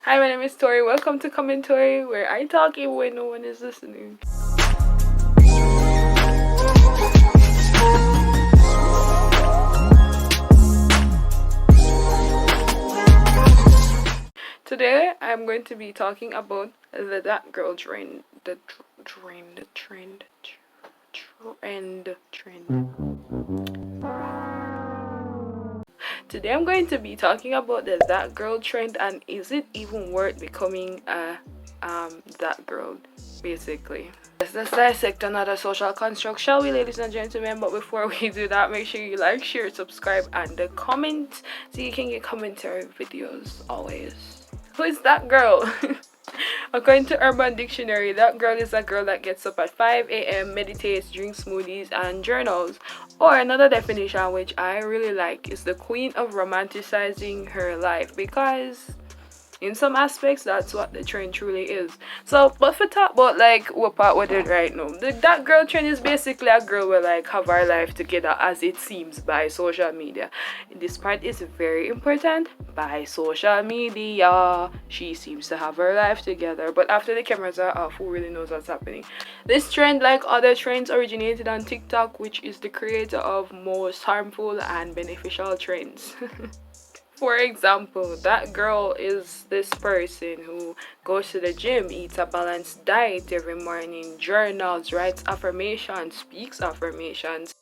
Hi, my name is Tori. Welcome to Commentory, where I talk even when no one is listening. Today, I'm going to be talking about that girl trend. The trend. Today, I'm going to be talking about the that girl trend and is it even worth becoming a that girl, basically. Let's dissect another social construct, shall we, ladies and gentlemen? But before we do that, make sure you like, share, subscribe, and comment so you can get commentary videos always. Who is that girl? According to Urban Dictionary, that girl is a girl that gets up at 5 a.m., meditates, drinks smoothies, and journals. Or another definition, which I really like, is the queen of romanticizing her life, because in some aspects that's what the trend truly is. So but for talk about like what part with it right now, that girl trend is basically a girl will like have her life together as it seems by social media. This part is very important. By social media, she seems to have her life together, but after the cameras are off, who really knows what's happening? This trend, like other trends, originated on TikTok, which is the creator of most harmful and beneficial trends. For example, that girl is this person who goes to the gym, eats a balanced diet every morning, journals, writes affirmations, speaks affirmations.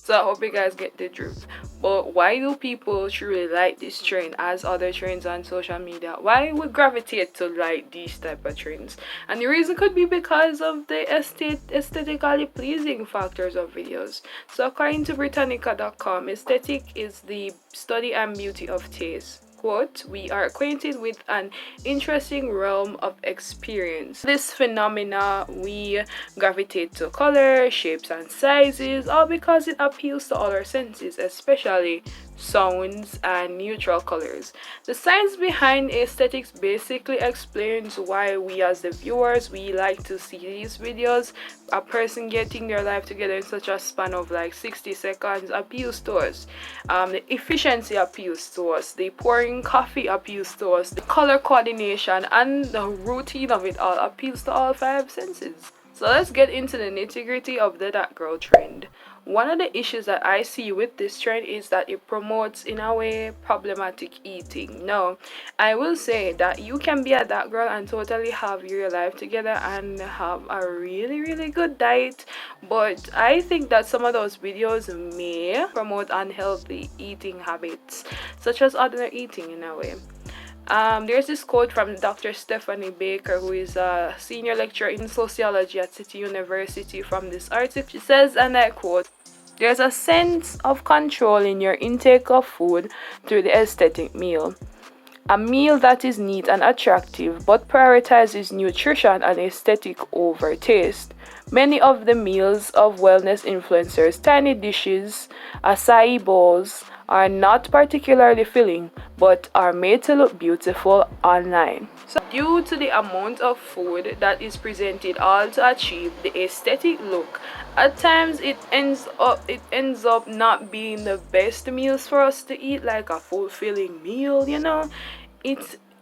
So I hope you guys get the drift. But why do people truly like this trend as other trends on social media? Why we gravitate to like these type of trends? And the reason could be because of the aesthetically pleasing factors of videos. So according to Britannica.com, aesthetic is the study and beauty of taste. Quote, we are acquainted with an interesting realm of experience. This phenomena, we gravitate to color, shapes, and sizes, all because it appeals to all our senses, especially sounds and neutral colors. The science behind aesthetics basically explains why we as the viewers, we like to see these videos. A person getting their life together in such a span of like 60 seconds appeals to us. The efficiency appeals to us. The pouring coffee appeals to us. The color coordination and the routine of it all appeals to all five senses. So let's get into the nitty-gritty of the that girl trend. One of the issues that I see with this trend is that it promotes, in a way, problematic eating. Now, I will say that you can be a that girl and totally have your life together and have a really, really good diet. But I think that some of those videos may promote unhealthy eating habits, such as other eating in a way. There's this quote from Dr. Stephanie Baker, who is a senior lecturer in sociology at City University, from this article. She says, and I quote, "There's a sense of control in your intake of food through the aesthetic meal. A meal that is neat and attractive but prioritizes nutrition and aesthetic over taste. Many of the meals of wellness influencers, tiny dishes, acai bowls, are not particularly filling but are made to look beautiful online." So due to the amount of food that is presented all to achieve the aesthetic look, at times it ends up not being the best meals for us to eat, like a fulfilling meal, you know.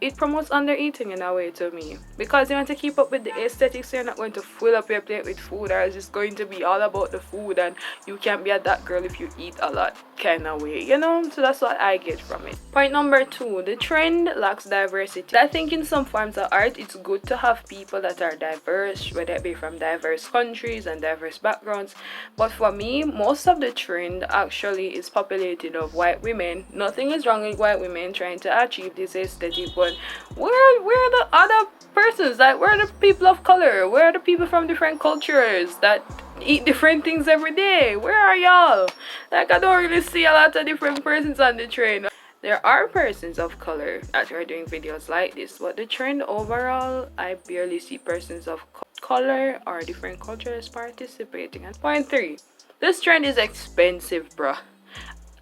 It promotes undereating in a way to me, because you want to keep up with the aesthetics. You're not going to fill up your plate with food, or it's just going to be all about the food and you can't be a that girl if you eat a lot kind of way, you know. So that's what I get from it. Point number 2, the trend lacks diversity. I think in some forms of art it's good to have people that are diverse, whether it be from diverse countries and diverse backgrounds, but for me most of the trend actually is populated of white women. Nothing is wrong with white women trying to achieve this aesthetic, but where are the other persons? Like, where are the people of color? Where are the people from different cultures that eat different things every day? Where are y'all? Like, I don't really see a lot of different persons on the trend. There are persons of color that are doing videos like this, but the trend overall, I barely see persons of color or different cultures participating. And point 3, This trend is expensive, bruh.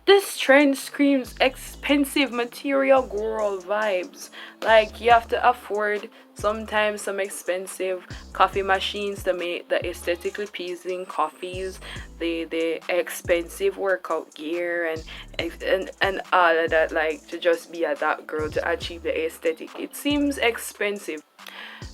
This trend screams expensive material girl vibes. Like, you have to afford sometimes some expensive coffee machines to make the aesthetically pleasing coffees, the expensive workout gear, and all of that, like, to just be a that girl to achieve the aesthetic. It seems expensive.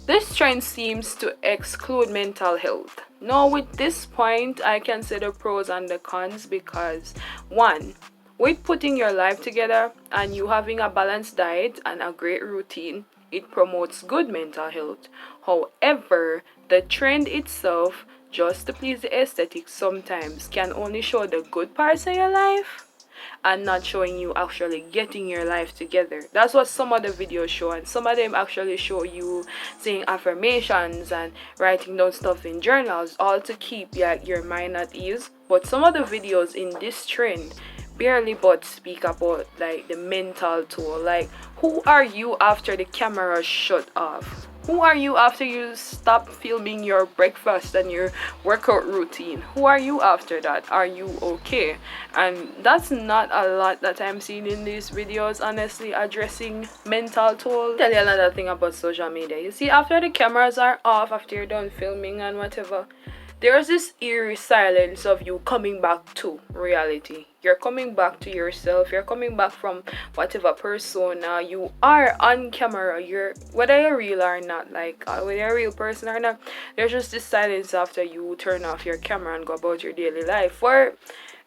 This trend seems to exclude mental health. Now, with this point, I can say the pros and the cons because, one, with putting your life together and you having a balanced diet and a great routine, it promotes good mental health. However, the trend itself, just to please the aesthetic, sometimes can only show the good parts of your life and not showing you actually getting your life together. That's what some of the videos show, and some of them actually show you saying affirmations and writing down stuff in journals, all to keep your mind at ease. But some of the videos in this trend barely but speak about like the mental toll. Like, who are you after the camera shut off? Who are you after you stop filming your breakfast and your workout routine? Who are you after that? Are you okay? And that's not a lot that I'm seeing in these videos, honestly, addressing mental toll. I'll tell you another thing about social media. You see, after the cameras are off, after you're done filming and whatever, there's this eerie silence of you coming back to reality. You're coming back to yourself. You're coming back from whatever persona you are on camera. Whether you're real or not, like whether you're a real person or not, there's just this silence after you turn off your camera and go about your daily life.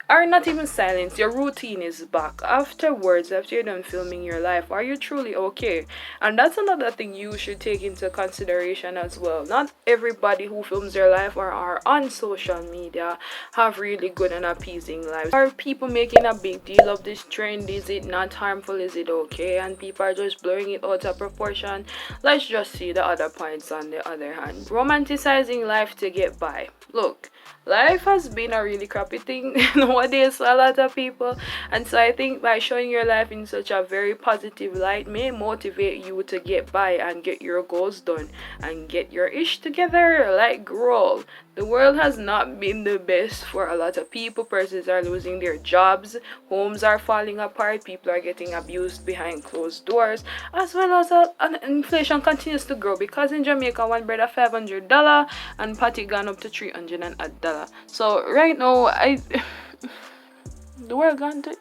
Or not even silence, your routine is back. Afterwards, after you're done filming your life, are you truly okay? And that's another thing you should take into consideration as well. Not everybody who films their life or are on social media have really good and appeasing lives. Are people making a big deal of this trend? Is it not harmful? Is it okay? And people are just blowing it out of proportion. Let's just see the other points on the other hand. Romanticizing life to get by. Look, life has been a really crappy thing nowadays for a lot of people, and so I think by showing your life in such a very positive light may motivate you to get by and get your goals done and get your ish together. Like, girl, the world has not been the best for a lot of people. Persons are losing their jobs, homes are falling apart, people are getting abused behind closed doors, as well as inflation continues to grow, because in Jamaica one bread $500 and patty gone up to $300. So right now the world gone to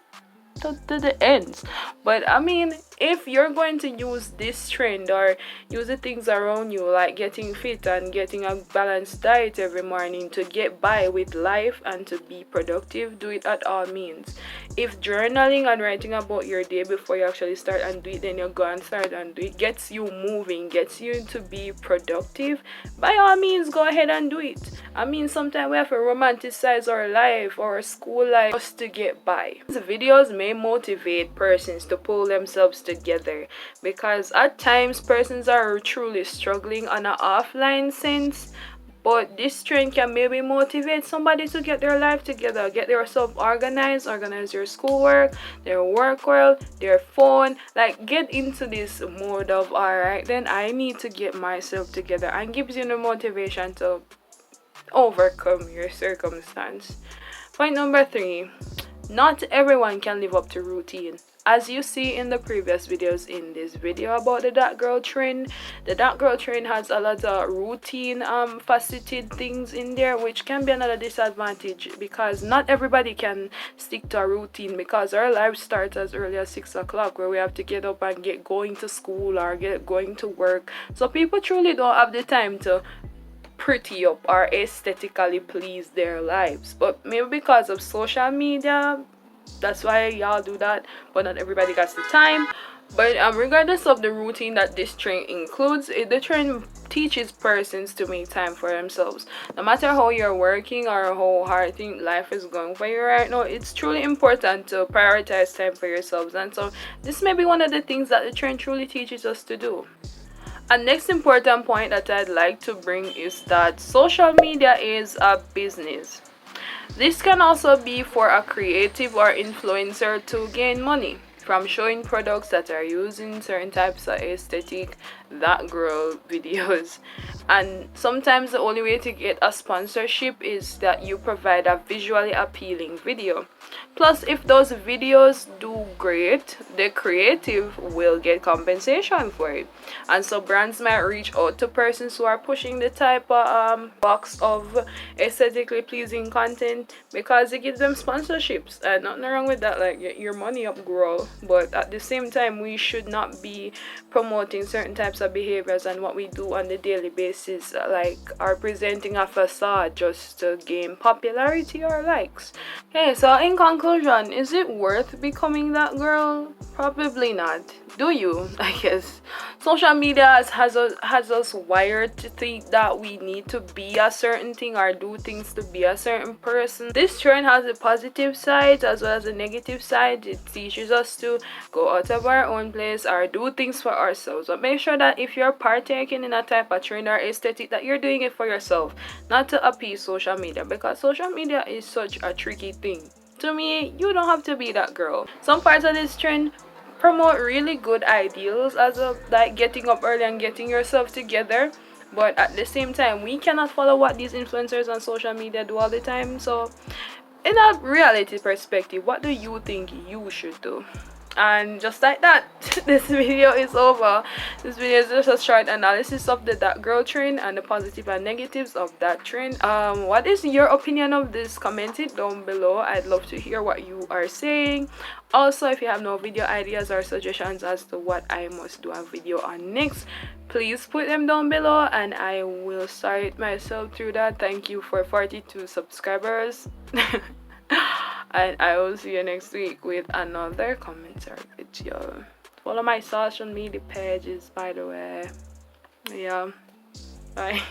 the ends. But I mean, if you're going to use this trend or use the things around you, like getting fit and getting a balanced diet every morning to get by with life and to be productive, do it at all means. If journaling and writing about your day before you actually start and do it, then you go and start and do it, gets you moving, gets you to be productive, by all means go ahead and do it. I mean, sometimes we have to romanticize our life or our school life just to get by. These videos may motivate persons to pull themselves together, because at times persons are truly struggling on an offline sense, but this trend can maybe motivate somebody to get their life together, get themselves organize your schoolwork, their work world, their phone, like get into this mode of, alright, then I need to get myself together, and gives you the motivation to overcome your circumstance. Point number 3, not everyone can live up to routine. As you see in the previous videos in this video about the that girl trend, the that girl trend has a lot of routine faceted things in there, which can be another disadvantage, because not everybody can stick to a routine, because our life starts as early as 6 o'clock, where we have to get up and get going to school or get going to work. So people truly don't have the time to pretty up or aesthetically please their lives. But maybe because of social media, that's why y'all do that, but not everybody got the time. But regardless of the routine that this trend includes, the trend teaches persons to make time for themselves. No matter how you're working or how hard life is going for you right now, it's truly important to prioritize time for yourselves. And so this may be one of the things that the trend truly teaches us to do. And next important point that I'd like to bring is that social media is a business. This can also be for a creative or influencer to gain money from showing products that are using certain types of aesthetic that girl videos. And sometimes the only way to get a sponsorship is that you provide a visually appealing video. Plus, if those videos do great, the creative will get compensation for it. And so brands might reach out to persons who are pushing the type of box of aesthetically pleasing content, because it gives them sponsorships. And nothing wrong with that, like, get your money up, girl. But at the same time, we should not be promoting certain types of behaviors and what we do on the daily basis, like are presenting a facade just to gain popularity or likes. Okay, so in conclusion, is it worth becoming that girl? Probably not. Do you? I guess social media has us wired to think that we need to be a certain thing or do things to be a certain person. This trend has a positive side as well as a negative side. It teaches us to go out of our own place or do things for ourselves. But make sure that if you're partaking in a type of trend or aesthetic, that you're doing it for yourself, not to appease social media, because social media is such a tricky thing. To me, you don't have to be that girl. Some parts of this trend promote really good ideals as of like getting up early and getting yourself together, but at the same time we cannot follow what these influencers on social media do all the time. So in a reality perspective, what do you think you should do? And just like that, this video is over. This video is just a short analysis of the that girl trend and the positive and negatives of that trend. What is your opinion of this? Comment it down below. I'd love to hear what you are saying. Also, if you have no video ideas or suggestions as to what I must do a video on next, please put them down below and I will start myself through that. Thank you for 42 subscribers. And I will see you next week with another commentary video. Follow my social media pages, by the way. Yeah, bye.